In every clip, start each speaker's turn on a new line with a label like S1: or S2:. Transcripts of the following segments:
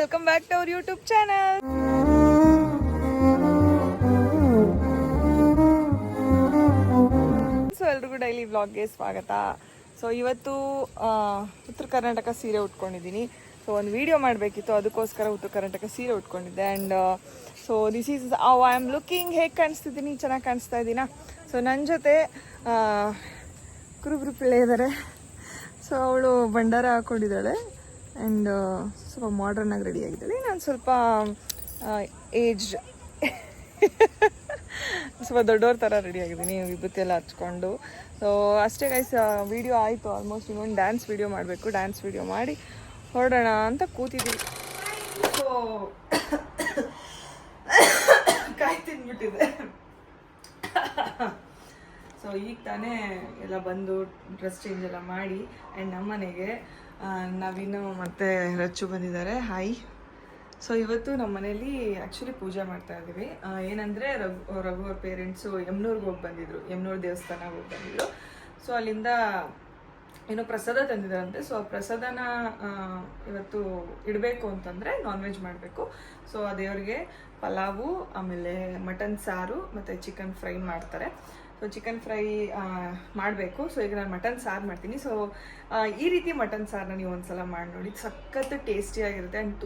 S1: Welcome back to our YouTube channel. So ಎಲ್ರಿಗೂ daily ವ್ಲಾಗ್ಗೆ ಸ್ವಾಗತ. ಸೊ ಇವತ್ತು ಉತ್ತರ ಕರ್ನಾಟಕ ಸೀರೆ ಉಟ್ಕೊಂಡಿದ್ದೀನಿ. ಸೊ ಒಂದು ವಿಡಿಯೋ ಮಾಡಬೇಕಿತ್ತು, ಅದಕ್ಕೋಸ್ಕರ ಉತ್ತರ ಕರ್ನಾಟಕ ಸೀರೆ ಉಟ್ಕೊಂಡಿದ್ದೆ. And so this is I am looking. ಹೇಗೆ ಕಾಣಿಸ್ತಿದ್ದೀನಿ? ಚೆನ್ನಾಗಿ ಕಾಣಿಸ್ತಾ ಇದ್ದೀನಾ? ಸೊ ನನ್ನ ಜೊತೆ ಕುರುಬರು ಪಿಳ್ಳೆ ಇದ್ದಾರೆ. ಸೊ ಅವಳು ಭಂಡಾರ ಹಾಕ್ಕೊಂಡಿದ್ದಾಳೆ ಆ್ಯಂಡ್ ಸ್ವಲ್ಪ ಮಾಡ್ರನ್ನಾಗಿ ರೆಡಿಯಾಗಿದ್ದಾಳೆ. ನಾನು ಸ್ವಲ್ಪ ಏಜ್ ಸ್ವಲ್ಪ ದೊಡ್ಡವ್ರ ಥರ ರೆಡಿಯಾಗಿದ್ದೀನಿ, ವಿಭೂತಿ ಎಲ್ಲ ಹಚ್ಕೊಂಡು. ಸೊ ಅಷ್ಟೇ ಗೈಸ್, ವಿಡಿಯೋ ಆಯಿತು ಆಲ್ಮೋಸ್ಟ್. ಇನ್ನೊಂದು ಡ್ಯಾನ್ಸ್ ವಿಡಿಯೋ ಮಾಡಬೇಕು. ಡ್ಯಾನ್ಸ್ ವಿಡಿಯೋ ಮಾಡಿ ಹೊರಡೋಣ ಅಂತ ಕೂತಿದ್ದೀವಿ. ಸೊ ಕಾಯಿ ತಿಂದ್ಬಿಟ್ಟಿದೆ. ಸೊ ಈಗ ತಾನೇ ಎಲ್ಲ ಬಂದು ಡ್ರೆಸ್ ಚೇಂಜ್ ಎಲ್ಲ ಮಾಡಿ ಆ್ಯಂಡ್ ನಮ್ಮ ಮನೆಗೆ ನವೀನು ಮತ್ತು ರಚ್ಚು ಬಂದಿದ್ದಾರೆ. ಹಾಯ್. ಸೊ ಇವತ್ತು ನಮ್ಮ ಮನೇಲಿ ಆ್ಯಕ್ಚುಲಿ ಪೂಜೆ ಮಾಡ್ತಾ ಇದ್ದೀವಿ. ಏನಂದರೆ ರಘು ಅವ್ರ ಪೇರೆಂಟ್ಸು ಯಮ್ನೂರ್ಗೆ ಹೋಗಿ ಬಂದಿದ್ರು, ಯಮ್ನೂರು ದೇವಸ್ಥಾನಕ್ಕೆ ಹೋಗಿ ಬಂದಿದ್ರು. ಸೊ ಅಲ್ಲಿಂದ ಏನೋ ಪ್ರಸಾದ ತಂದಿದ್ದಾರಂತೆ. ಸೊ ಆ ಪ್ರಸಾದನ ಇವತ್ತು ಇಡಬೇಕು ಅಂತಂದರೆ ನಾನ್ ವೆಜ್ ಮಾಡಬೇಕು. ಸೊ ಆ ದೇವ್ರಿಗೆ ಪಲಾವು, ಆಮೇಲೆ ಮಟನ್ ಸಾರು ಮತ್ತು ಚಿಕನ್ ಫ್ರೈ ಮಾಡ್ತಾರೆ. ಸೊ ಚಿಕನ್ ಫ್ರೈ ಮಾಡಬೇಕು. ಸೊ ಈಗ ನಾನು ಮಟನ್ ಸಾರು ಮಾಡ್ತೀನಿ. ಸೊ ಈ ರೀತಿ ಮಟನ್ ಸಾರನ್ನ ನೀವು ಒಂದ್ಸಲ ಮಾಡಿ ನೋಡಿ, ಸಖತ್ತು ಟೇಸ್ಟಿಯಾಗಿರುತ್ತೆ ಆ್ಯಂಡ್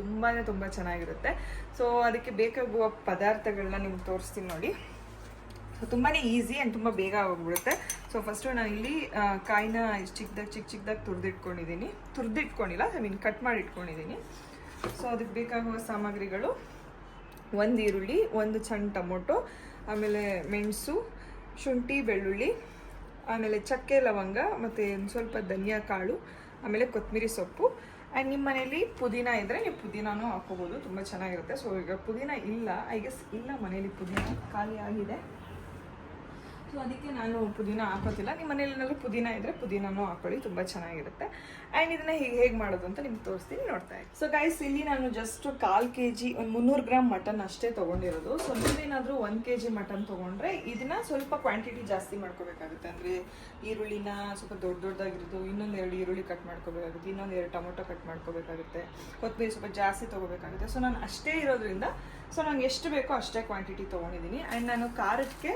S1: ತುಂಬ ಚೆನ್ನಾಗಿರುತ್ತೆ. ಸೊ ಅದಕ್ಕೆ ಬೇಕಾಗುವ ಪದಾರ್ಥಗಳನ್ನ ನಿಮ್ಗೆ ತೋರಿಸ್ತೀನಿ ನೋಡಿ. ಸೊ ತುಂಬಾ ಈಸಿ ಆ್ಯಂಡ್ ತುಂಬ ಬೇಗ ಹೋಗ್ಬಿಡುತ್ತೆ. ಸೊ ಫಸ್ಟು ನಾನು ಇಲ್ಲಿ ಕಾಯಿನ ಚಿಕ್ಕದಾಗಿ ತುರಿದಿಟ್ಕೊಂಡಿಲ್ಲ, ಐ ಮೀನ್ ಕಟ್ ಮಾಡಿ ಇಟ್ಕೊಂಡಿದ್ದೀನಿ. ಸೊ ಅದಕ್ಕೆ ಬೇಕಾಗುವ ಸಾಮಗ್ರಿಗಳು: 1 ಈರುಳ್ಳಿ, 1 ಸಣ್ಣ ಟೊಮೊಟೊ, ಆಮೇಲೆ ಮೆಣಸು, ಶುಂಠಿ, ಬೆಳ್ಳುಳ್ಳಿ, ಆಮೇಲೆ ಚಕ್ಕೆ, ಲವಂಗ, ಮತ್ತು ಒಂದು ಸ್ವಲ್ಪ ಧನಿಯಾ ಕಾಳು, ಆಮೇಲೆ ಕೊತ್ತಂಬರಿ ಸೊಪ್ಪು. ಆ್ಯಂಡ್ ನಿಮ್ಮ ಮನೇಲಿ ಪುದೀನ ಇದ್ದರೆ ನೀವು ಪುದೀನೂ ಹಾಕೋಬೋದು, ತುಂಬ ಚೆನ್ನಾಗಿರುತ್ತೆ. ಸೊ ಈಗ ಪುದೀನ ಇಲ್ಲ, ಐ ಗೆಸ್ ಇಲ್ಲ ಮನೇಲಿ, ಪುದೀನ ಖಾಲಿ ಆಗಿದೆ. ಸೊ ಅದಕ್ಕೆ ನಾನು ಪುದೀನ ಹಾಕೋತಿಲ್ಲ. ನಿಮ್ಮ ಮನೇಲಿ ಏನಾದರೂ ಪುದೀನ ಇದ್ದರೆ ಪುದೀನೂ ಹಾಕೊಳ್ಳಿ, ತುಂಬ ಚೆನ್ನಾಗಿರುತ್ತೆ. ಆ್ಯಂಡ್ ಇದನ್ನು ಹೇಗೆ ಮಾಡೋದು ಅಂತ ನಿಮ್ಗೆ ತೋರಿಸ್ತೀನಿ, ನೋಡ್ತಾ ಇದ್ದೀನಿ. ಸೊ ಗೈಸ್, ಇಲ್ಲಿ ನಾನು ಜಸ್ಟ್ 1/4 kg, ಒಂದು 300 ಗ್ರಾಮ್ ಮಟನ್ ಅಷ್ಟೇ ತೊಗೊಂಡಿರೋದು. ಸೊ ನೀವೇನಾದರೂ 1 kg ಮಟನ್ ತೊಗೊಂಡ್ರೆ ಇದನ್ನು ಸ್ವಲ್ಪ ಕ್ವಾಂಟಿಟಿ ಜಾಸ್ತಿ ಮಾಡ್ಕೋಬೇಕಾಗುತ್ತೆ. ಅಂದರೆ ಈರುಳ್ಳಿನ ಸ್ವಲ್ಪ ದೊಡ್ಡದಾಗಿರೋದು, ಇನ್ನೊಂದು 2 ಈರುಳ್ಳಿ ಕಟ್ ಮಾಡ್ಕೋಬೇಕಾಗುತ್ತೆ, ಇನ್ನೊಂದು 2 ಟೊಮೊಟೊ ಕಟ್ ಮಾಡ್ಕೋಬೇಕಾಗುತ್ತೆ, ಕೊತ್ತಂಬರಿ ಸ್ವಲ್ಪ ಜಾಸ್ತಿ ತೊಗೋಬೇಕಾಗುತ್ತೆ. ಸೊ ನಾನು ಅಷ್ಟೇ ಇರೋದ್ರಿಂದ ಸೊ ನಂಗೆ ಎಷ್ಟು ಬೇಕೋ ಅಷ್ಟೇ ಕ್ವಾಂಟಿಟಿ ತೊಗೊಂಡಿದ್ದೀನಿ. ಆ್ಯಂಡ್ ನಾನು ಖಾರಕ್ಕೆ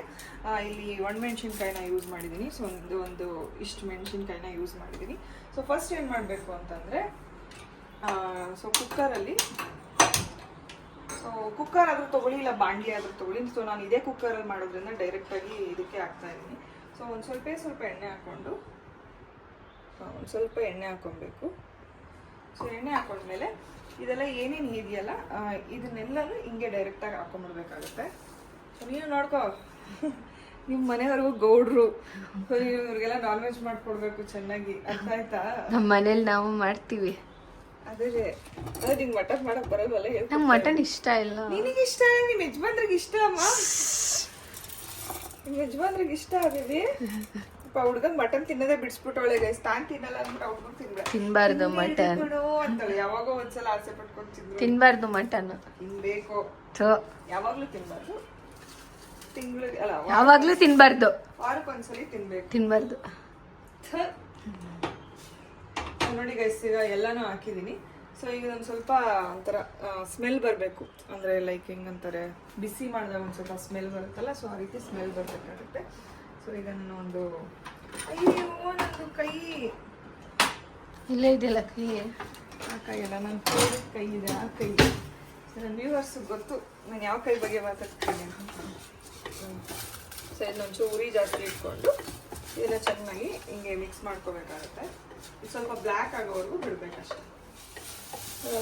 S1: ಇಲ್ಲಿ ಒಣಮೆಣ್ಸಿನ್ಕಾಯಿನ ಯೂಸ್ ಮಾಡಿದ್ದೀನಿ. ಸೊ ಒಂದು ಇಷ್ಟು ಮೆಣಸಿನ್ಕಾಯಿನ ಯೂಸ್ ಮಾಡಿದ್ದೀನಿ. ಸೊ ಫಸ್ಟ್ ಏನು ಮಾಡಬೇಕು ಅಂತಂದರೆ, ಸೊ ಕುಕ್ಕರ್ ಆದರೂ ತೊಗೊಳ್ಳಿ, ಇಲ್ಲ ಬಾಣಲಿ ಆದರೂ ತೊಗೊಳ್ಳಿ. ಸೊ ನಾನು ಇದೇ ಕುಕ್ಕರಲ್ಲಿ ಮಾಡೋದ್ರಿಂದ ಡೈರೆಕ್ಟಾಗಿ ಇದಕ್ಕೆ ಹಾಕ್ತಾ ಇದ್ದೀನಿ. ಸೊ ಒಂದು ಸ್ವಲ್ಪ ಎಣ್ಣೆ ಹಾಕ್ಕೊಂಡು, ಒಂದು ಸ್ವಲ್ಪ ಎಣ್ಣೆ ಹಾಕ್ಕೊಬೇಕು. ಸೊ ಎಣ್ಣೆ ಹಾಕೊಂಡ್ಮೇಲೆ ಇದೆಲ್ಲ ಏನೇನು ಇದೆಯಲ್ಲ ಇದನ್ನೆಲ್ಲನೂ ಹಿಂಗೆ ಡೈರೆಕ್ಟಾಗಿ ಹಾಕೊಂಡ್ಬಿಡ್ಬೇಕಾಗುತ್ತೆ. ಸೊ ನೀನು ನೋಡ್ಕೋ, ನಿಮ್ಮ ಮನೆಯವ್ರಿಗೂ ಗೌಡ್ರು, ಸೊ ನೀವು ಇವ್ರಿಗೆಲ್ಲ ನಾನ್ ವೆಜ್ ಮಾಡ್ಕೊಡ್ಬೇಕು ಚೆನ್ನಾಗಿ, ಅರ್ಥ ಆಯ್ತಾ?
S2: ನಮ್ಮ ಮನೇಲಿ ನಾವು ಮಾಡ್ತೀವಿ.
S1: ಅದೇ ನಿಂಗೆ ಮಟನ್ ಮಾಡಕ್ ಬರಲ್ವಲ್ಲ?
S2: ನಂಗೆ ಮಟನ್ ಇಷ್ಟ ಇಲ್ಲ.
S1: ನಿನಗೆ ಇಷ್ಟ, ನಿಮ್ಮ ಯಜಮಾನ್ರಿಗೆ ಇಷ್ಟ ಅಮ್ಮ, ನಿಮ್ಮ ಯಜಮಾನ್ರಿಗೆ ಇಷ್ಟ ಆಗಿದೆ. ಹುಡುಗನ್ ಮಟನ್ ತಿನ್ನೋದೇ ಬಿಡಿಸ್ಬಿಟ್ಟವಳೆ ಗೈಸ್. ತಾನ್ ತಿನ್ನಲ್ಲ ಅಂದ್ಬಿಟ್ಟು ಹುಡುಗ
S2: ತಿನ್ಬಾರ್ದು ಮಟನ್
S1: ಅಂತಳೆ. ಯಾವಾಗೋ ಒಂದ್ಸಲ ಆಸೆ ಪಟ್ಕೊಂಡು
S2: ತಿನ್ಬಾರ್ದು ಮಟನ್.
S1: ತಿನ್ಬೇಕು, ಯಾವಾಗ್ಲೂ ತಿನ್ಬಾರ್ದು. ತಿಂಗಳಿಗೆ ಅಲ್ಲ,
S2: ಯಾವಾಗ್ಲೂ ತಿನ್ಬಾರ್ದು,
S1: ವಾರಕ್ಕೊಂದ್ಸಲಿ
S2: ತಿನ್ಬಾರ್ದು.
S1: ನೋಡಿ ಗೈಸ್, ಈಗ ಎಲ್ಲಾನು ಹಾಕಿದೀನಿ. ಸೊ ಈಗ ಒಂದು ಸ್ವಲ್ಪ ಒಂಥರ ಸ್ಮೆಲ್ ಬರಬೇಕು, ಅಂದರೆ ಲೈಕ್ ಹೆಂಗಂತಾರೆ, ಬಿಸಿ ಮಾಡಿದಾಗ ಒಂದು ಸ್ವಲ್ಪ ಸ್ಮೆಲ್ ಬರುತ್ತಲ್ಲ, ಸೊ ಆ ರೀತಿ ಸ್ಮೆಲ್ ಬರಬೇಕಾಗುತ್ತೆ. ಸೊ ಈಗ ನಾನು ಒಂದು, ಅಯ್ಯೋ ನಂದು ಕೈ
S2: ಇಲ್ಲೇ ಇದೆಯಲ್ಲ ಕೈ,
S1: ಆ ಕೈ ಅಲ್ಲ, ನನ್ನ ಕೈ ಇದೆ, ಆ ಕೈ. ಸೊ ನನ್ನ ವ್ಯೂವರ್ಸ್ ಗೊತ್ತು ನಾನು ಯಾವ ಕೈ ಬಗ್ಗೆ ಮಾತಾಡ್ತೀನಿ ಅಂತ. ಸೊ ಇದನ್ನೊಂಚೂರು ಉರಿ ಜಾಸ್ತಿ ಇಟ್ಕೊಂಡು ಇದನ್ನ ಚೆನ್ನಾಗಿ ಹಿಂಗೆ ಮಿಕ್ಸ್ ಮಾಡ್ಕೋಬೇಕಾಗುತ್ತೆ. ಸ್ವಲ್ಪ ಬ್ಲ್ಯಾಕ್ ಆಗೋವರೆಗೂ ಬಿಡಬೇಕಷ್ಟೆ.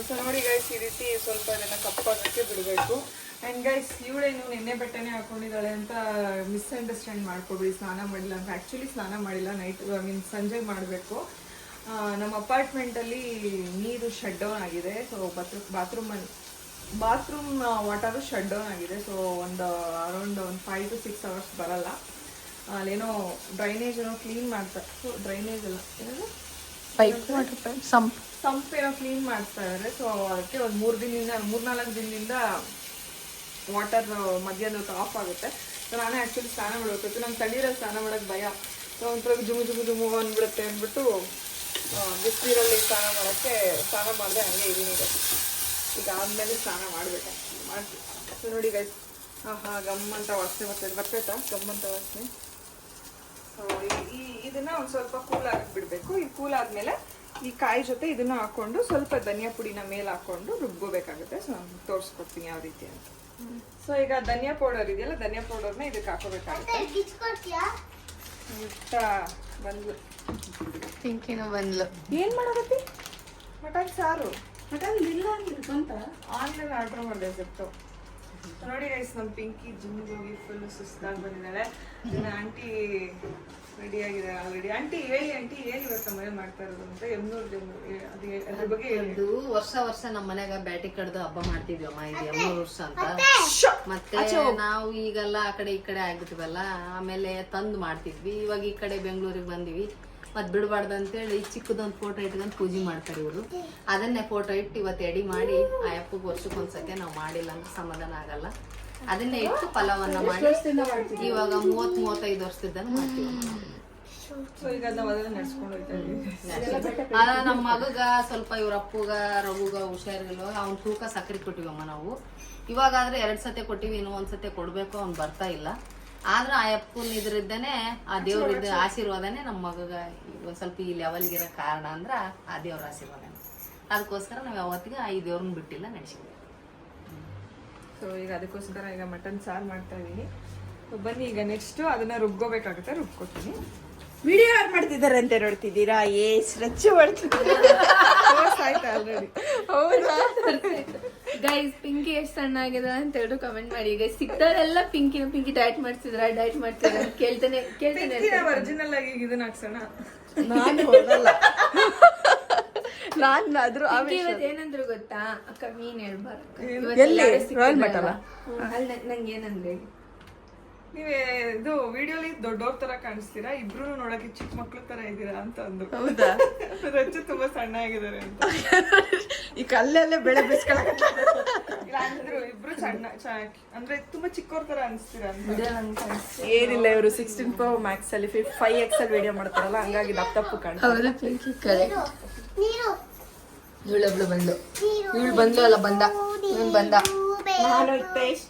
S1: ಸೊ ನೋಡಿ ಗೈಸ್, ಈ ರೀತಿ ಸ್ವಲ್ಪ ಇದನ್ನು ಕಪ್ಪಾಗೋಕ್ಕೆ ಬಿಡಬೇಕು. ಆ್ಯಂಡ್ ಗೈಸ್, ಇವಳೇನು ನಿನ್ನೆ ಬಟ್ಟೆನೇ ಹಾಕೊಂಡಿದ್ದಾಳೆ ಅಂತ ಮಿಸ್ಅಂಡರ್ಸ್ಟ್ಯಾಂಡ್ ಮಾಡ್ಕೊಬಿಡಿ. ಸ್ನಾನ ಮಾಡಿಲ್ಲ ಅಂತ. ಆ್ಯಕ್ಚುಲಿ ಸ್ನಾನ ಮಾಡಿಲ್ಲ, ನೈಟ್ ಸಂಜೆ ಮಾಡಬೇಕು. ನಮ್ಮ ಅಪಾರ್ಟ್ಮೆಂಟಲ್ಲಿ ನೀರು ಶಟ್ ಡೌನ್ ಆಗಿದೆ. So bathroom water shut down ಆಗಿದೆ. ಸೊ ಅರೌಂಡ್ 5 to 6 hours ಬರಲ್ಲ. ಅಲ್ಲೇನೋ ಡ್ರೈನೇಜ್ ಏನೋ ಕ್ಲೀನ್ ಮಾಡ್ತಾರೆ. ಸೊ ಡ್ರೈನೇಜ್ ಎಲ್ಲ ಏನೋ ಸಂಪ್ ಏನೋ ಕ್ಲೀನ್ ಮಾಡ್ತಾ ಇದ್ದಾರೆ. ಸೊ ಅದಕ್ಕೆ ಒಂದು 3-4 ದಿನದಿಂದ ವಾಟರ್ ಮಧ್ಯಾಹ್ನ ಹೊತ್ತು ಆಫ್ ಆಗುತ್ತೆ. ಸೊ ನಾನೇ ಆ್ಯಕ್ಚುಲಿ ಸ್ನಾನ ಮಾಡಬೇಕು. ನಂಗೆ ತಣ್ಣೀರಲ್ಲಿ ಸ್ನಾನ ಮಾಡೋಕ್ಕೆ ಭಯ. ಸೊ ಒಂಥರ ಜುಮು ಅಂದ್ಬಿಡುತ್ತೆ ಅಂದ್ಬಿಟ್ಟು ಬಿಸಿನೀರಲ್ಲಿ ಸ್ನಾನ ಮಾಡಿದೆ, ಹಂಗೆ ಇದೀನಿ. ಇದಾದ್ಮೇಲೆ ಸ್ನಾನ ಮಾಡ್ಬೇಕು ಮಾಡ್ತೀವಿ. ಸೊ ನೋಡಿ ಗೈಸ್, ಗಮ್ ಅಂತ ವಾಸನೆ ಬರ್ತೈತಾ ಗಮ್ ಅಂತ ವಾಸನೆ. ಸೊ ಇದನ್ನ ಒಂದು ಸ್ವಲ್ಪ ಕೂಲ್ ಆಗಕ್ಕೆ ಬಿಡಬೇಕು. ಈ ಕೂಲ್ ಆದಮೇಲೆ ಈ ಕಾಯಿ ಜೊತೆ ಇದನ್ನ ಹಾಕೊಂಡು ಸ್ವಲ್ಪ ಧನಿಯಾ ಪುಡಿನ ಮೇಲೆ ಹಾಕೊಂಡು ರುಬ್ಕೋಬೇಕಾಗುತ್ತೆ. ಸೊ ನಾನು ತೋರಿಸ್ಕೊಡ್ತೀನಿ ಯಾವ ರೀತಿ ಅಂತ. ಸೊ ಈಗ ಧನಿಯಾ ಪೌಡರ್ ಇದೆಯಲ್ಲ, ಧನಿಯಾ ಪೌಡರ್ನ ಇದಕ್ಕೆ ಹಾಕೋಬೇಕಾಗುತ್ತೆ. ಬಂದ್ಲು
S2: ಪಿಂಕಿನೂ ಬಂದ್ಲು.
S1: ಏನ್ ಮಾಡೋದತ್ತಿ? ಮಟನ್ ಸಾರು. ಮಟನ್ ಇಲ್ಲ ಅಂದ್ರೆ ಬಂತ ಆನ್ಲೈನ್ ಆರ್ಡರ್ ಮಾಡಿದೆ ಜೆಪ್ಟೋ. ನೋಡಿ ಗೈಸ್, ನಮ್ಮ ಪಿಂಕಿ ಜಿಮ್ಗೆ ಹೋಗಿ ಫುಲ್ ಸುಸ್ತಾಗಿ ಬಂದಿದ್ದಾಳೆ. ಇದನ್ನ ಆಂಟಿ ರೆಡಿ ಆಗಿದೆ ಆಲ್ರೆಡಿ. ಆಂಟಿ ಹೇಳಿ, ಆಂಟಿ ಏನು ಇವತ್ತು ಮನೆ ಮಾಡ್ತಾ ಇರೋದು ಅಂತ. ಅದ್ರ ಬಗ್ಗೆ
S3: ಇದು ವರ್ಷ ನಮ್ಮ ಮನ್ಯಾಗ ಬ್ಯಾಟಿ ಕಡ್ದು ಹಬ್ಬ ಮಾಡ್ತಿದ್ವಿ ಅಮ್ಮ. ಇದು 2 ವರ್ಷ ಅಂತ. ಮತ್ತೆ ನಾವು ಈಗೆಲ್ಲ ಆ ಕಡೆ ಈ ಕಡೆ ಆಗ್ಬಿಟ್ವಲ್ಲ, ಆಮೇಲೆ ತಂದು ಮಾಡ್ತಿದ್ವಿ. ಇವಾಗ ಈ ಕಡೆ ಬೆಂಗಳೂರಿಗೆ ಬಂದಿವಿ. ಮತ್ ಬಿಡಬಾರ್ದು ಅಂತೇಳಿ ಚಿಕ್ಕದೊಂದು ಫೋಟೋ ಇಟ್ಕೊಂಡು ಪೂಜೆ ಮಾಡ್ತಾರೆ ಇವರು. ಅದನ್ನೇ ಫೋಟೋ ಇಟ್ಟು ಇವತ್ತು ಎಡಿ ಮಾಡಿ ಆ ಅಪ್ಪಗೆ ವರ್ಷಕ್ಕೊಂದ್ಸಕ್ಕೆ ನಾವು ಮಾಡಿಲ್ಲ ಅಂತ ಸಮಾಧಾನ ಆಗಲ್ಲ. ಅದನ್ನೇ ಇಟ್ಟು ಪಲಾವನ್ನ ಮಾಡಿ ಇವಾಗ 30-35 ವರ್ಷದಿಂದ ಮಾಡ್ತೀವಿ. ನಮ್ಮ ಮಗಗ ಸ್ವಲ್ಪ ಇವ್ರ ಅಪ್ಪಗ ರಘುಗ ಹುಷಾರಿಲ್ಲ, ಅವ್ನ ತೂಕ ಸಕ್ಕರೆ ಕೊಟ್ಟಿವಮ್ಮ ನಾವು. ಇವಾಗಾದ್ರೆ 2 ಸತಿ ಕೊಟ್ಟಿವಿ, ಇನ್ನೂ 1 ಸತಿ ಕೊಡ್ಬೇಕು. ಅವ್ನು ಬರ್ತಾ ಇಲ್ಲ. ಆದ್ರೆ ಆ ಅಪ್ಪನ ಇದ್ರಿದ್ದಾನೆ, ಆ ದೇವ್ರ ಆಶೀರ್ವಾದನೇ ನಮ್ಮ ಮಗಗ ಒಂದ್ ಸ್ವಲ್ಪ ಈ ಲೆವೆಲ್ಗಿರೋ ಕಾರಣ ಅಂದ್ರ ಆ ದೇವ್ರ ಆಶೀರ್ವಾದನೇ. ಅದಕ್ಕೋಸ್ಕರ ನಾವು ಯಾವತ್ತಿಗೆ ಈ ದೇವ್ರನ್ನ ಬಿಟ್ಟಿಲ್ಲ, ನಡೆಸಿದ್ವಿ.
S1: ಸೊ ಈಗ ಅದಕ್ಕೋಸ್ಕರ ಈಗ ಮಟನ್ ಸಾರು ಮಾಡ್ತಾ ಇದೀನಿ. ಬನ್ನಿ ಈಗ ನೆಕ್ಸ್ಟ್ ಅದನ್ನ ರುಬ್ಕೋಬೇಕಾಗುತ್ತೆ, ರುಬ್ಕೊತೀನಿ. ವಿಡಿಯೋ ಯಾರು ಮಾಡ್ತಿದ್ದಾರೆ ಅಂತ ನೋಡ್ತಿದ್ದೀರಾ? ರಚ್ಚು ಮಾಡ್ತಿದ್ದಾರೆ. ಆಲ್ರೆಡಿ.
S2: ಹೌದಾ ಗೈಸ್, ಪಿಂಕಿ ಎಷ್ಟು ಸಣ್ಣ ಆಗಿದೆ ಅಂತ ಹೇಳಿ ಕಮೆಂಟ್ ಮಾಡಿ. ಈಗ ಸಿಕ್ತಾರೆಲ್ಲ ಪಿಂಕಿ ಡಯಟ್ ಮಾಡ್ತಿದ್ರ ಅಂತ ಕೇಳ್ತಾನೆ
S1: ಒರಿಜಿನಲ್ ಆಗಿ ಇದನ್ನ ಹಾಕ್ಸೋಣ.
S2: ಏನಂದ್ರು ಗೊತ್ತಾ ಅಕ್ಕ, ಮೀನ್ ಹೇಳ್ಬಾರ್ದು. ನಂಗೆ ಏನಂದ್ರೆ,
S1: ನೀವೇ ಇದು ವಿಡಿಯೋಲಿ ದೊಡ್ಡವ್ರ ತರ ಕಾಣಿಸ್ತೀರಾ, ಇಬ್ರು ನೋಡಕ್ಕೆ ಚಿಕ್ಕ ಮಕ್ಳ ತರ ಇದ್ದೀರಾ ಅಂತ ಅಂದ್ರು.
S4: ಹೌದಾ?
S1: ರಚ್ಚು ತುಂಬಾ ಸಣ್ಣ ಆಗಿದ್ದಾರೆ ಅಂತ.
S4: ಈ ಕಲ್ಲಲ್ಲೇ ಬೆಳೆ
S1: ಅಂದ್ರು ಇಬ್ರು ಸಣ್ಣ ಅಂದ್ರೆ ತುಂಬಾ ಚಿಕ್ಕವ್ರ ತರ ಅನಿಸ್ತೀರಾ ಅಂತ.
S4: ಏನಿಲ್ಲ, ಇವರು 16 Pro Max ಅಲ್ಲಿ 5XL ವಿಡಿಯೋ ಮಾಡ್ತಾರಲ್ಲ, ಹಂಗಾಗಿ ದಪ್ಪು ಕಾಣಿಸ್ತಾರೆ.
S2: ಪಿಂಕಿ ಕರೆಕ್ಟ್. ಇವಳು ಬಂದ್ಲು, ಇವಳು ಬಂದ್ಲು ಅಲ್ಲ ಬಂದ, ಇವನ್ ಬಂದ.
S4: ನಾನು ಹಿತೇಶ್.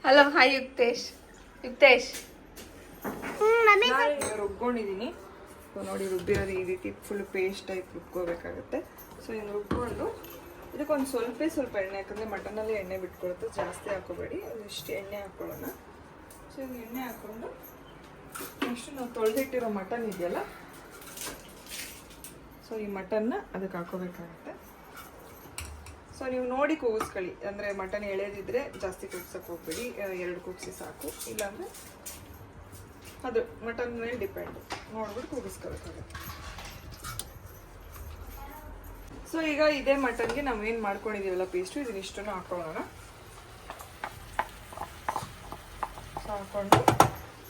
S2: Hello, hi Yukthesh.
S1: ರುಬ್ಕೊಂಡಿದೀನಿ. ನೋಡಿ, ರುಬ್ಬಿರೋದು ಈ ರೀತಿ ಫುಲ್ ಪೇಸ್ಟ್ ಟೈಪ್ ರುಬ್ಕೋಬೇಕಾಗುತ್ತೆ. ಸೊ ಇನ್ನು ರುಬ್ಕೊಂಡು ಇದಕ್ಕೊಂದು ಸ್ವಲ್ಪ ಎಣ್ಣೆ, ಯಾಕಂದರೆ ಮಟನಲ್ಲಿ ಎಣ್ಣೆ ಬಿಟ್ಕೊಳುತ್ತೆ. ಜಾಸ್ತಿ ಹಾಕೋಬೇಡಿ, ಇಷ್ಟು ಎಣ್ಣೆ ಹಾಕ್ಕೊಳ್ಳೋಣ. ಸೊ ಇದು ಎಣ್ಣೆ ಹಾಕ್ಕೊಂಡು ನೆಕ್ಸ್ಟ್ ನಾವು ತೊಳೆದಿಟ್ಟಿರೋ ಮಟನ್ ಇದೆಯಲ್ಲ, ಸೊ ಈ ಮಟನ್ನ ಅದಕ್ಕೆ ಹಾಕೋಬೇಕಾಗುತ್ತೆ. ಸೊ ನೀವು ನೋಡಿ ಕೂಗಿಸ್ಕೊಳ್ಳಿ, ಅಂದರೆ ಮಟನ್ ಎಳೆದಿದ್ರೆ ಜಾಸ್ತಿ ಕೂಗ್ಸಕ್ಕೆ ಹೋಗ್ಬೇಡಿ, 2 ಕೂಗಿಸಿ ಸಾಕು. ಇಲ್ಲಾಂದರೆ ಅದು ಮಟನ್ ಮೇಲೆ ಡಿಪೆಂಡ್, ನೋಡ್ಬಿಟ್ಟು ಕೂಗಿಸ್ಕೋಬೇಕಾಗುತ್ತೆ. ಸೊ ಈಗ ಇದೇ ಮಟನ್ಗೆ ನಾವು ಏನು ಮಾಡ್ಕೊಂಡಿದ್ದೀವಲ್ಲ ಪೇಸ್ಟು, ಇದನ್ನಿಷ್ಟನ್ನು ಹಾಕೊಳ್ಳೋಣ. ಸೊ ಹಾಕ್ಕೊಂಡು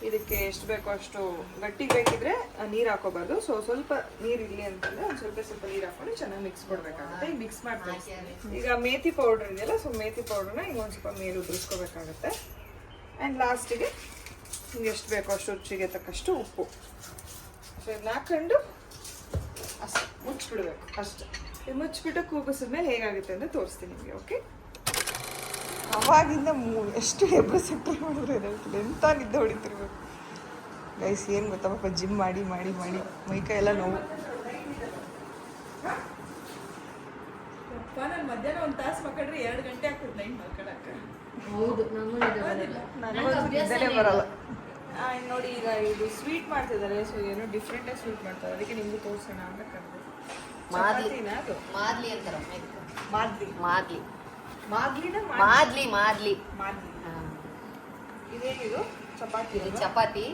S1: ಇದಕ್ಕೆ ಎಷ್ಟು ಬೇಕೋ ಅಷ್ಟು ಗಟ್ಟಿಗೆ ಬೇಕಿದ್ರೆ ನೀರು ಹಾಕೋಬಾರ್ದು. ಸೊ ಸ್ವಲ್ಪ ನೀರು ಇರಲಿ ಅಂತಂದರೆ ಒಂದು ಸ್ವಲ್ಪ ನೀರು ಹಾಕೊಂಡು ಚೆನ್ನಾಗಿ ಮಿಕ್ಸ್ ಕೊಡಬೇಕಾಗುತ್ತೆ. ಈಗ ಮಿಕ್ಸ್ ಮಾಡ್ತೀವಿ. ಈಗ ಮೇಥಿ ಪೌಡ್ರ್ ಇದೆಯಲ್ಲ, ಸೊ ಮೇಥಿ ಪೌಡ್ರನ್ನ ಈಗ ಒಂದು ಸ್ವಲ್ಪ ಮೇಲೆ ಉದುರಿಸ್ಕೋಬೇಕಾಗುತ್ತೆ. ಆ್ಯಂಡ್ ಲಾಸ್ಟಿಗೆ ನಿಮ್ಗೆ ಎಷ್ಟು ಬೇಕೋ ಅಷ್ಟು ರುಚಿಗೆ ತಕ್ಕಷ್ಟು ಉಪ್ಪು. ಸೊ ಇದನ್ನ ಹಾಕೊಂಡು ಅಷ್ಟು ಮುಚ್ಚಿಬಿಡ್ಬೇಕು ಅಷ್ಟೇ. ಇದು ಮುಚ್ಚಿಬಿಟ್ಟು ಕೂಗಿಸಿದ್ಮೇಲೆ ಹೇಗಾಗುತ್ತೆ ಅಂತ ತೋರಿಸ್ತೀನಿ ನಿಮಗೆ. ಓಕೆ, ಅವಾಗಿಂದ ಎಷ್ಟು ಹೆಬ್ಬರು ಸಕ್ಕರೆ ಮಾಡಿದ್ರೆ ಹೇಳ್ತೀನಿ, ಎಂತ ನಿದ್ದೆ ಹೊಡಿತಿರ್ಬೇಕು ಗೈಸ್. ಏನು ಗೊತ್ತಾ ಪಾಪ, ಜಿಮ್ ಮಾಡಿ ಮೈಕೈ ಎಲ್ಲ ನೋವು. ನಾನು ಮಧ್ಯಾಹ್ನ 1 ತಾಸು ಮಕ್ಕಳ್ರೆ 2 ಗಂಟೆ ಆಗ್ತದೆ ನೈಟ್ ಮಲ್ಕೊಳಕ್ಕೆ.
S3: ಹೌದು,
S1: ನನಗಂತೂ ನಿದ್ದೆನೇ ಬರಲ್ಲ. ನೋಡಿ, ಈಗ ಇದು ಸ್ವೀಟ್ ಮಾಡ್ತಿದ್ದಾರೆ. ಸೊ ಏನೋ ಡಿಫ್ರೆಂಟಾಗಿ ಸ್ವೀಟ್ ಮಾಡ್ತಾರೆ, ಅದಕ್ಕೆ ನಿಮಗೂ ತೋರಿಸೋಣ ಅಂತ ಕರೆದು.
S3: ಮಾದ್ಲಿ ಅಂತಾರ. ಮಾದ್ಲಿ
S1: ಇದೇನಿದು? ಚಪಾತಿ.
S3: ಚಪಾತಿ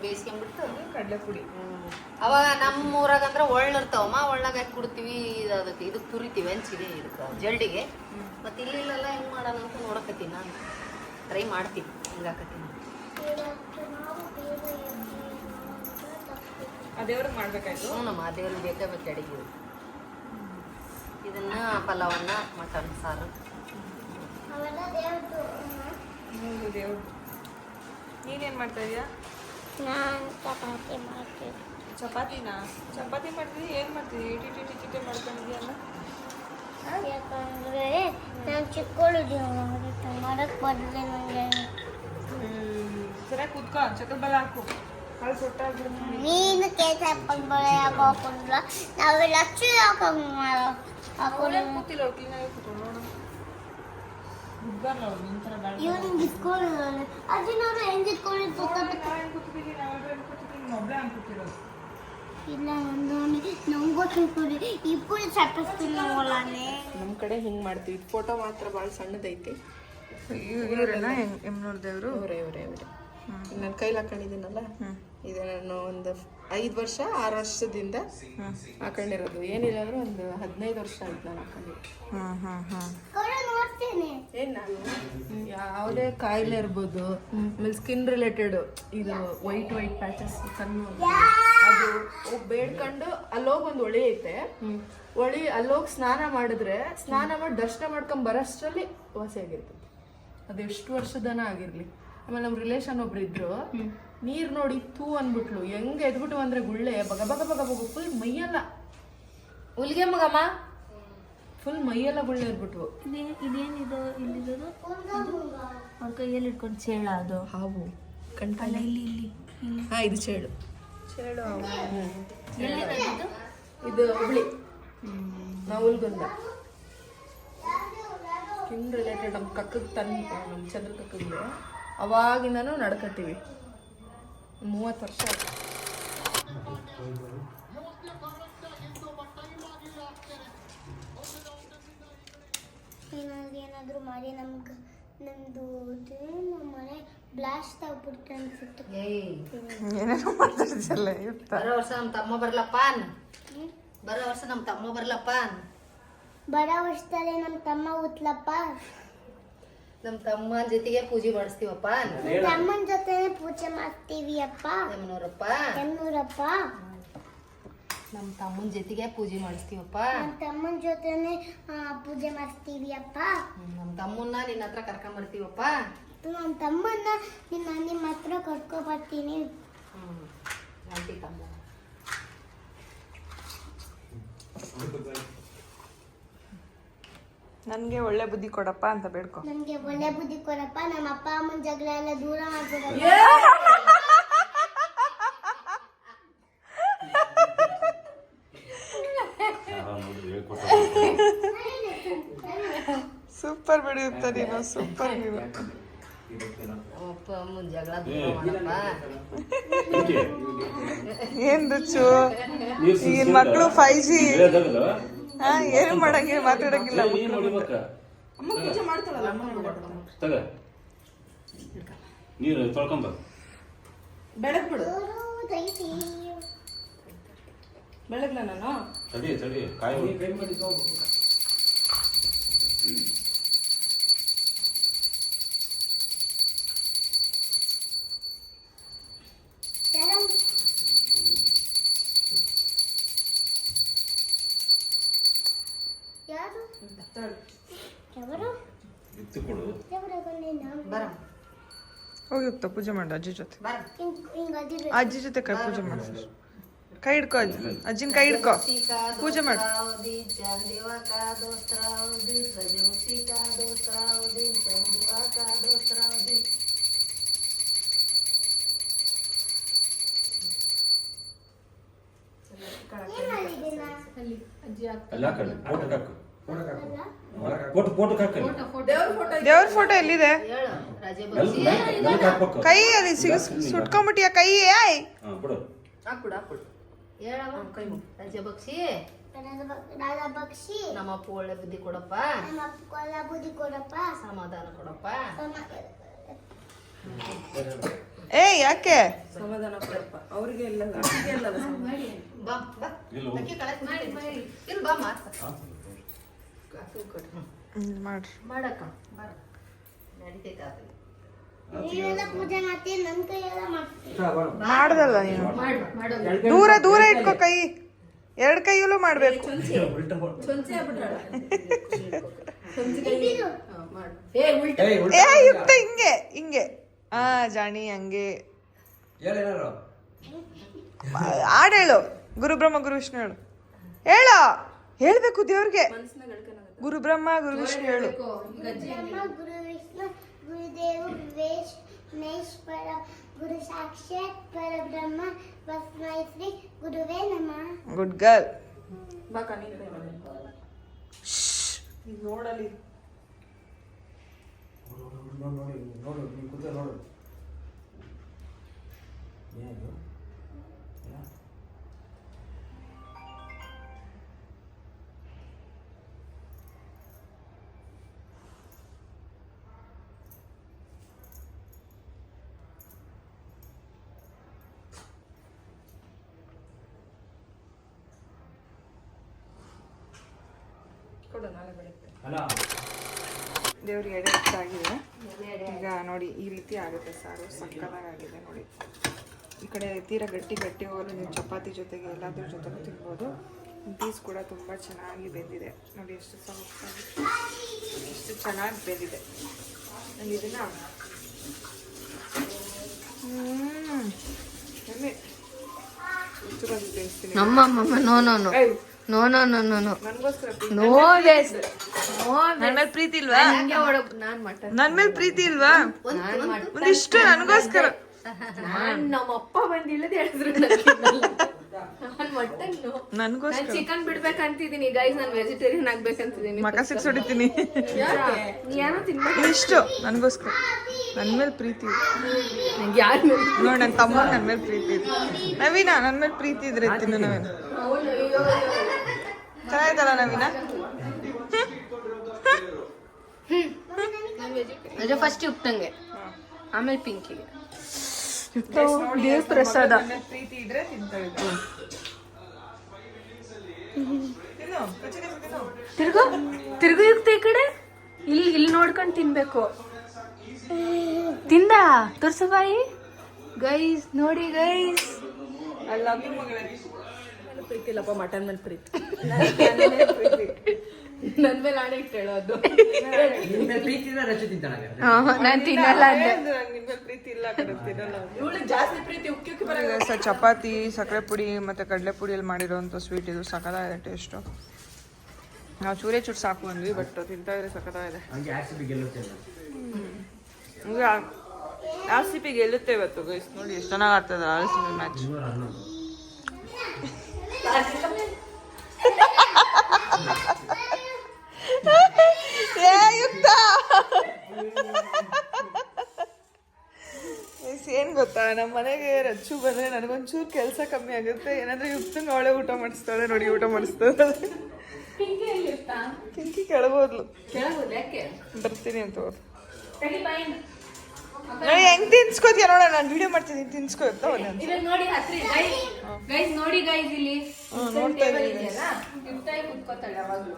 S3: ಬೇಯಿಸ್ಕೊಂಡ್ಬಿಟ್ಟು
S1: ಕಡಲೆಪುಡಿ.
S3: ಅವಾಗ ನಮ್ಮ ಊರಾಗಂದ್ರೆ ಒಳ್ಳಿರ್ತಾವಮ್ಮ, ಒಳ್ಳಾಗ ಹಾಕಿ ಕೊಡ್ತೀವಿ. ಅದಕ್ಕೆ ಇದಕ್ಕೆ ತುರಿತೀವಿ ಹಂಚಿಗೆ, ಇದಕ್ಕೆ ಜಲ್ಡಿಗೆ. ಮತ್ತೆ ಇಲ್ಲೆಲ್ಲ ಹೆಂಗೆ ಮಾಡೋಣ ಅಂತ ನೋಡಕತ್ತೀನಿ, ನಾನು ಟ್ರೈ ಮಾಡ್ತೀನಿ. ಹಿಂಗಾಕತ್ತೀನಿ.
S1: ಅದೇವ್ರಿಗೆ ಮಾಡ್ಬೇಕಾಯ್ತು.
S3: ನಮ್ಮ ದೇವ್ರಿಗೆ ಬೇಕಾಗಬೇಕು ಅಡಿಗೆ. ಇದನ್ನ ಪಲಾವನ್ನ, ಮಟನ್ ಸಾರು.
S1: ದೇವ್ರು. ನೀನೇನು ಮಾಡ್ತಾ ಇದೀಯಾ?
S5: ನಾನು ಚಪಾತಿ ಮಾಡ್ತೀನಿ.
S1: ಚಪಾತಿ ಮಾಡ್ತಿದ್ದಿ, ಏನು ಮಾಡ್ತಿದ್ದಿ? ಇಟಿ ಮಾಡ್ಕೊಂಡಿದ್ಯಲ್ಲ.
S5: ಯಾಕಂದ್ರೆ ನಾನು ಚಿಕ್ಕವಳಿದ್ದೀವಿ ಮಾಡಕ್ ಬರಲಿಲ್ಲ ನನಗೆ.
S1: ಸರಿಯಾಗಿ ಕೂತ್ಕೊ, ಚಕ್ರ ಬಲ ಹಾಕು, ಕಾಲು ಸೊಟ್ಟಾಗ್ಬಿಡು.
S5: ನೀನು ಕೇಸ ಹಾಕೊಂಡು ಬಳೆ ಹಾಕೊಂಡಿಲ್ಲ, ನಾವೆಲ್ಲ ಅಚ್ಚು ಹಾಕೊಂಡು
S1: ಕೂತಿಲ್ಲ, ಕ್ಲೀನಾಗಿ ಕೂತ್ಕೊಂಡು ನೋಡು. ಹುಡ್ಗರ್ಲ ಅವ್ರು ನಿಂತರ ಬೇಡ.
S5: ಇವನು ಗಿತ್ಕೊಂಡಿದ್ದಾನೆ. ಅಜ್ಜಿನವರು ಹೆಂಗ್ ಗಿತ್ಕೊಂಡಿದ್ದು
S1: ಕೂತಿದ್ದೀನಿ, ನಾವೆಲ್ಲ ಕೂತಿದ್ದೀನಿ, ಒಬ್ಬಳೇ ಹಂಗೆ ಕೂತಿರೋದು.
S5: ಇಲ್ಲ ನಮ್ಗೂ ತಿಳ್ಕೊಳ್ಳಿ ಇಬ್ಬರು ಚಪ್ಪಿಸ್ತೀನಿ ನೋಡಲಾನೆ.
S4: ನಮ್ಮ ಕಡೆ ಹಿಂಗೆ ಮಾಡ್ತೀವಿ. ಫೋಟೋ ಮಾತ್ರ ಭಾಳ ಸಣ್ಣದೈತಿ.
S1: ಇವರೇನಾ ಎಮ್ನೂರ್ ದೇವರು?
S4: ಇವರೇ ನನ್ನ ಕೈಲಿ ಹಾಕೊಂಡಿದ್ದೀನಲ್ಲ, ಇದು ನಾನು ಒಂದು 5 ವರ್ಷ 6 ವರ್ಷದಿಂದ ಹಾಕೊಂಡಿರೋದು. ಏನಿಲ್ಲ ಅಂದ್ರೆ ಒಂದು 15 ವರ್ಷ ಆಯ್ತು ನಾನು ಹಾಕೊಂಡಿದ್ದು.
S5: ನೋಡ್ತೇನೆ
S4: ಏನ್ ನಾನು ಯಾವುದೇ ಕಾಯಿಲೆ ಇರ್ಬೋದು, ಆಮೇಲೆ ಸ್ಕಿನ್ ರಿಲೇಟೆಡ್ ಇದು ವೈಟ್ ಪ್ಯಾಚಸ್ ಸಣ್ಣ ಅದು ಬೇಡ್ಕೊಂಡು ಅಲ್ಲೋಗಿ ಒಂದು ಹೊಳಿ ಐತೆ, ಹೊಳಿ ಅಲ್ಲೋಗಿ ಸ್ನಾನ ಮಾಡಿದ್ರೆ ಸ್ನಾನ ಮಾಡಿ ದರ್ಶನ ಮಾಡ್ಕೊಂಡ್ ಬರೋಷ್ಟರಲ್ಲಿ ವಾಸಿ ಆಗಿರ್ತದೆ. ಅದು ಎಷ್ಟು ವರ್ಷದನ ಆಗಿರ್ಲಿ. ಆಮೇಲೆ ನಮ್ಮ ರಿಲೇಷನ್ ಒಬ್ರು ಇದ್ರು, ನೀರ್ ನೋಡಿ ತೂ ಅಂದ್ಬಿಟ್ಲು. ಹೆಂಗ್ ಎದ್ಬಿಟ್ಟು ಅಂದ್ರೆ ಗುಳ್ಳೆ ಬಗ ಬಗ ಬಗ ಬಗ ಫುಲ್ ಮೈಯೆಲ್ಲ ಹುಲ್ಗೆ ಮಗಮ್ಮ ಫುಲ್ ಮೈಯೆಲ್ಲ ಗುಳ್ಳೆ ಇದ್ಬಿಟ್ವು.
S2: ಇದೇನಿದು ಇಲ್ಲಿರೋದು? ಅವ್ರ ಕೈಯಲ್ಲಿ ಇಟ್ಕೊಂಡು ಚೇಳ ಅದು
S4: ಹಾವು
S2: ಅಲ್ಲ, ಇಲ್ಲಿ
S4: ಹಾ ಇದು ಚೇಳು
S2: ಎಲ್ಲಿರೋದು?
S4: ಇದು ಹುಬ್ಳಿ ನಾವು ಹುಲ್ಗೊಂದ ಸ್ಕಿನ್ ರಿಲೇಟೆಡ್ ನಮ್ಮ ಕಕ್ಕಗೆ ನಮ್ಮ ಚಂದ್ರ ಕಕ್ಕಗೆ ಅವಾಗಿಂದನೂ ನಡ್ಕತ್ತೀವಿ. 30 ವರ್ಷ ಆಯ್ತು.
S5: ಏನಾದರೂ ಮಾಡಿ ನಂದು ನಮ್ಮ ಮನೆ ಬ್ಲಾಸ್ಟ್ ಆಗ್ಬಿಡ್ತು ಅನ್ಸುತ್ತೆ.
S1: ಏನೇನೋ ಮಾತಾಡ್ತಿಲ್ಲ.
S3: ಬರೋ ವರ್ಷ ನಮ್ಮ ತಮ್ಮ ಬರ್ಲಪ್ಪ, ಬರೋ ವರ್ಷ ನಮ್ಮ ತಮ್ಮ ಬರ್ಲಪ್ಪ,
S5: ಬರೋ ವರ್ಷದಲ್ಲಿ ನಮ್ಮ ತಮ್ಮ ಹುಟ್ಲಪ್ಪ,
S3: ನಮ್ಮ ತಮ್ಮನ ಜೊತೆಗೆ ಪೂಜೆ ಮಾಡಿಸ್ತೀವಪ್ಪ,
S5: ನಮ್ಮ ತಮ್ಮನ ಜೊತೆ ಪೂಜೆ ಮಾಡ್ತೀವಿ ಅಪ್ಪ,
S3: ಯಮನೂರಪ್ಪ
S5: ಎನ್ನೂರಪ್ಪ,
S3: ನಮ್ಮ ತಮ್ಮನ ಜೊತೆಗೆ ಪೂಜೆ ಮಾಡಿಸ್ತೀವಪ್ಪ,
S5: ನಮ್ಮ ತಮ್ಮನ ಜೊತೆನೆ ಪೂಜೆ ಮಾಡ್ತೀವಿ ಅಪ್ಪ,
S3: ನಮ್ಮ ತಮ್ಮನ್ನ ನಿನ್ನ ಹತ್ರ ಕರ್ಕೊಂಬರ್ತೀವಪ್ಪ,
S5: ನಮ್ಮ ತಮ್ಮನ್ನ ನಿಮ್ಮ ಹತ್ರ ಕರ್ಕೊ ಬರ್ತೀನಿ.
S3: ಆಂಟಿ ತಮ್ಮ
S1: ನನ್ಗೆ ಒಳ್ಳೆ ಬುದ್ಧಿ ಕೊಡಪ್ಪ ಅಂತ ಬೇಡ್ಕೊ.
S5: ನನ್ಗೆ ಒಳ್ಳೆ ಬುದ್ಧಿ ಕೊಡಪ್ಪ, ನಮ್ಮ ಅಪ್ಪ ಅಮ್ಮನ ಜಗಳ ಎಲ್ಲ ದೂರ ಮಾಡ್ಕೊಡಪ್ಪ.
S1: ಸೂಪರ್ ಬೆಳೆಯುತ್ತ ನೀನು, ಸೂಪರ್ ನೀನು.
S3: ಅಪ್ಪ ಅಮ್ಮನ ಜಗಳ ದೂರ ಮಾಡಪ್ಪ.
S1: ಏನ್ ರುಚು ಈಗಿನ ಮಕ್ಕಳು 5G ಏನು ಮಾಡಂಗಿಲ್ಲ, ಮಾತಾಡಂಗಿಲ್ಲ.
S4: ಅಮ್ಮ ಪೂಜೆ ಮಾಡ್ತಾಳಲ್ಲ,
S6: ನೀರು ತೊಳ್ಕೊಂಬ
S4: ಬೆಳಗ್ ಬಿಡು. ಬೆಳಗ್ಲ ನಾನು
S6: ತಡಿ ಕಾಯಿ
S5: ಯಾರು ఎవరు
S6: ಎತ್ತು ಕೊಡು.
S3: ಬರ
S1: ಹೋಗಿ ಹೋಗ್ತಾ ಪೂಜೆ ಮಾಡು ಅಜ್ಜಿ ಜೊತೆ.
S5: ಹಿಂಗ
S1: ಅಜ್ಜಿ ಜೊತೆ ಕೈ ಪೂಜೆ ಮಾಡು. ಕೈ ಹಿಡ್ಕೊ ಅಜ್ಜಿನ ಕೈ ಹಿಡ್ಕೊ, ಪೂಜೆ ಮಾಡು.
S6: ಅಲ್ಲ ಹಾಕಲ್ಲ, ಫೋಟೋ ಹಾಕಲ್ಲ.
S1: ದೇವ್ರ ಫೋಟೋ ಎಲ್ಲಿದೆ?
S3: ಹೇಳು ರಾಜೇ
S6: ಮೆಲ್ಲಗೆ ಹಾಕ್ಬೇಕು.
S1: ಕೈ ಅಲ್ಲಿ ಸುಟ್ಕೊಂಬಿಟ್ಟಿಯ ಕೈ? ಆಯ್
S6: ಬಿಡು.
S4: ಹಾಕ್ಬಿಡು
S3: ಹೇಳಮ್ಮ ಕೈ ರಾಜೇ ಬಗ್ಸಿ
S5: ಬಕ್ಷಿ
S3: ನಮ್ಮಪ್ಪ ಒಳ್ಳೆ ಬುದ್ಧಿ ಕೊಡಪ್ಪ,
S5: ನಮ್ಮ ಅಪ್ಪ ಬುದ್ಧಿ ಕೊಡಪ್ಪ,
S3: ಸಮಾಧಾನ ಕೊಡಪ್ಪ.
S1: ಏ ಯಾಕೆ
S4: ಸಮಾಧಾನ ಕೊಡಪ್ಪ. ಅವ್ರಿಗೆ ಇಲ್ಲ, ಅಕ್ಕಿಗೆ ಇಲ್ಲ ಅದು ಸಮಾಧಾನ.
S3: ಬಾ ಬಾ ಅಕ್ಕಿ ಕಲೆಕ್ಟ್ ಮಾಡಿ ಇಲ್ಲಿ ಬಾ ಮಾತ
S1: ಮಾಡ್ರಿ.
S3: ಮಾಡಕ್ಕ ಬರ ನಡೀತೈತೆ ಆತಗೆ.
S5: ನೀವೆಲ್ಲ ಪೂಜೆ ಮಾಡ್ತೀವಿ, ನನ್ನ ಕೈ ಎಲ್ಲ ಮಾಡ್ತೀವಿ.
S1: ಮಾಡ್ದಲ್ಲ ನೀನು.
S3: ಮಾಡು
S1: ದೂರ ಇಟ್ಕೋ ಕೈ, 2 ಕೈಯಲ್ಲೂ ಮಾಡ್ಬೇಕು.
S4: ಚೊಂಚೆ ಆಗ್ಬಿಟ್ಟಾಳ.
S3: ಮಾಡು. ಏ ಉಲ್ಟ
S1: ಏ ಯುಕ್ತ ಹಿಂಗೆ ಜಾಣಿ ಹಂಗೆ ಹಾಡು ಹೇಳು. ಗುರು ಬ್ರಹ್ಮ ಗುರು ವಿಷ್ಣು ಹೇಳು. ಹೇಳು, ಹೇಳ್ಬೇಕು ದೇವ್ರಿಗೆ. ಗುರು ಬ್ರಹ್ಮ ಗುರು ವಿಷ್ಣು ಹೇಳು.
S5: ಬ್ರಹ್ಮ ಗುರು ವಿಷ್ಣು ಗುರುದೇವ ಮಹೇಶ್ವರ ಗುರು ಸಾಕ್ಷಾತ್ ಪರಬ್ರಹ್ಮ ತಸ್ಮೈ ಶ್ರೀ ಗುರುವೇ ನಮಃ.
S1: Good girl.
S6: ನೋಡು ನೀನು ಕೂತ ನೋಡು. ಏನು ಅಲ್ಲ
S1: ದೇವ್ರಿಗೆ ಎಡೆ ಆಗಿದೆ. ಈಗ ನೋಡಿ ಈ ರೀತಿ ಆಗುತ್ತೆ ಸಾರು. ಸಕ್ಕತ್ತಾಗಿದೆ ನೋಡಿ. ಈ ಕಡೆ ತೀರಾ ಗಟ್ಟಿ ಹೋಗಲು ನೀವು ಚಪಾತಿ ಜೊತೆಗೆ ಎಲ್ಲಾದ್ರ ಜೊತೆಗೂ ತಿನ್ಬೋದು. ಪೀಸ್ ಕೂಡ ತುಂಬ ಚೆನ್ನಾಗಿ ಬೆಂದಿದೆ ನೋಡಿ. ಎಷ್ಟು ಸಾಫ್ಟಾಗಿ ಎಷ್ಟು ಚೆನ್ನಾಗಿ ಬೆಂದಿದೆ. ನಾನು ಇದನ್ನು ಎಷ್ಟು ಬಂದು ತಿನ್ನಿಸ್ತೀನಿ ನನಗೋಸ್ಕರ. ನನ್ನ ಮೇಲೆ ಪ್ರೀತಿ ಇಲ್ವಾ? ನನ್ನ ಮೇಲೆ ಪ್ರೀತಿ ಇಲ್ವಾ? ಒಂದಿಷ್ಟು ನನಗೋಸ್ಕರ.
S2: ನಮ್ಮಪ್ಪ ಬಂದಿಲ್ಲದೆ ಹೇಳಿದ್ರು
S1: ನನಗೋಸ್ಕರ
S2: ಚಿಕನ್ ಬಿಡ್ಬೇಕಂತಿದೀನಿ ಗೈಸ್. ನಾನು ವೆಜಿಟೇರಿಯನ್ ಆಗ್ಬೇಕಂತಿದೀನಿ.
S1: ಮಕ ಸಿಕ್ಸೊಡಿತೀನಿ.
S2: ಏನೋ ತಿನ್ಬೇಕು.
S1: ಇಷ್ಟು ನನಗೋಸ್ಕರ. ನನ್ನ ಮೇಲೆ ಪ್ರೀತಿ ಇದೆ.
S2: ನಂಗೆ ಯಾರ ಮೇಲೆ
S1: ನೋಡಿ, ನನ್ನ ತಮ್ಮ ನನ್ನ ಮೇಲೆ ಪ್ರೀತಿ ಇದೆ. ನವೀನ ನನ್ನ ಮೇಲೆ ಪ್ರೀತಿ ಇದ್ರೆ ತಿನ್ನು. ನವೀನ ಚೆನ್ನಾಯ್ತಲ್ಲ ನವೀನ?
S2: ಅದು ಫಸ್ಟ್ ಉಪ್ಪಂಗೆ, ಆಮೇಲೆ ಪಿಂಕಿಗೆ.
S1: ದೇವ್ರ ಪ್ರಸಾದ. ಪ್ರೀತಿ ಇದ್ರೆ ತಿಂತಾಳೆ.
S2: ತಿರ್ಗು ಯುಕ್ತ ಈ ಕಡೆ. ಇಲ್ಲಿ ನೋಡ್ಕೊಂಡು ತಿನ್ಬೇಕು. ತಿಂದ ತೋರ್ಸು ಬಾಯಿ. ಗೈಸ್ ನೋಡಿ ಗೈಸ್.
S1: ಅಲ್ಲ
S4: ಪ್ರೀತಿ ಇಲ್ಲಪ್ಪ, ಮಟನ್ ಮೇಲೆ ಪ್ರೀತಿ.
S2: ನನ್ ಮೇಲೆ ಆಣೆ ಇಟ್ಟು ಹೇಳೋದು.
S1: ನಾನು ತಿನ್ನಲ್ಲ ಅಂದೆ. ನಿಮ್ಮ ಪ್ರೀತಿ ಇಲ್ಲ ಕಡೆ ತಿನ್ನಲ್ಲ.
S4: ಜಾಸ್ತಿ ಪ್ರೀತಿ ಉಕ್ಕಿ
S1: ಚಪಾತಿ, ಸಕ್ಕರೆ ಪುಡಿ ಮತ್ತೆ ಕಡಲೆ ಪುಡಿಯಲ್ಲಿ ಮಾಡಿರೋಂಥ ಸ್ವೀಟ್. ಇದು ಸಕ್ಕತ್ತಾಗಿದೆ ಟೇಸ್ಟು. ನಾವು ಚೂರೇ ಚೂರು ಸಾಕು ಅಂದ್ವಿ, ಬಟ್ ತಿಂತಾ ಇದ್ರೆ ಸಕ್ಕತ್ತಾಗಿದೆ. RCB ಗೆಲ್ಲುತ್ತೆ ಇವತ್ತು ಗೈಸ್. ನೋಡಿ ಎಷ್ಟು ಚೆನ್ನಾಗಿ ಆಗ್ತದೆ RCB ಮ್ಯಾಚ್. ಏನ್ ಗೊತ್ತಾ, ನಮ್ಮ ಮನೆಗೆ ರಚ್ಚು ಬಂದ್ರೆ ನನಗೊಂಚೂರು ಕೆಲಸ ಕಮ್ಮಿ ಆಗುತ್ತೆ. ಏನಾದ್ರೆ ಯುಕ್ತಂಗೆ ಅವಳೆ ಊಟ ಮಾಡಿಸ್ತಾಳೆ ನೋಡಿ. ಊಟ ಮಾಡಿಸ್ತಾಳೆ. ಪಿಂಕಿ ಕೆಳಗೋದ್ಲು. ಬರ್ತೀನಿ ಅಂತ ಹೋದ್. ನೋಡಿ ಹೆಂಗ್ ತಿನ್ಸ್ಕೋತೀಯ ನೋಡ. ನಾನು ವಿಡಿಯೋ ಮಾಡ್ತಿದ್ದೀನಿ, ತಿನ್ಸ್ಕೋ.
S2: ನೋಡಿ ಹತ್ರಿ ಗೈಸ್. ನೋಡಿ ಗೈಸ್, ಇಲ್ಲಿ
S1: ನೋಡ್ತಾ ಇದ್ದೀನಿ.
S2: ಕುತ್ಕೋತಾಳೆ ಯಾವಾಗ್ಲೂ.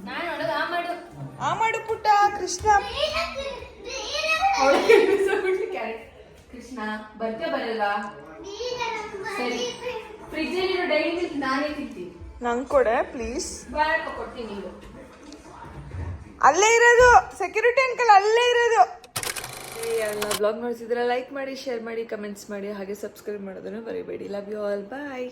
S2: ನಾನು ನೋಡೋದು ಆ ಮಾಡು
S1: ಪುಟ್ಟ ಕೃಷ್ಣ.
S2: ಕೃಷ್ಣ ಬರ್ತೆ ಬರಲ್ಲ. ಸರಿ, ಫ್ರಿಜ್ ಅಲ್ಲಿ ಡೈಲಿ ಮಿಲ್ಕ್ ನಾನೇ ತಿಂತೀನಿ.
S1: ನಂಗೆ ಕೊಡೆ ಪ್ಲೀಸ್.
S2: ಬೇಡ ಕೊಡ್ತೀನಿ. ನೀವು
S1: ಅಲ್ಲೇ ಇರೋದು, ಸೆಕ್ಯೂರಿಟಿ ಅಂಕಲ್ ಅಲ್ಲೇ ಇರೋದು. ಎಲ್ಲ ಬ್ಲಾಗ್ ನೋಡ್ತಿದ್ರೆ ಲೈಕ್ ಮಾಡಿ, ಶೇರ್ ಮಾಡಿ, ಕಮೆಂಟ್ಸ್ ಮಾಡಿ, ಹಾಗೆ ಸಬ್ಸ್ಕ್ರೈಬ್ ಮಾಡೋದನ್ನು ಬರೀಬೇಡಿ. Love you all. ಬಾಯ್.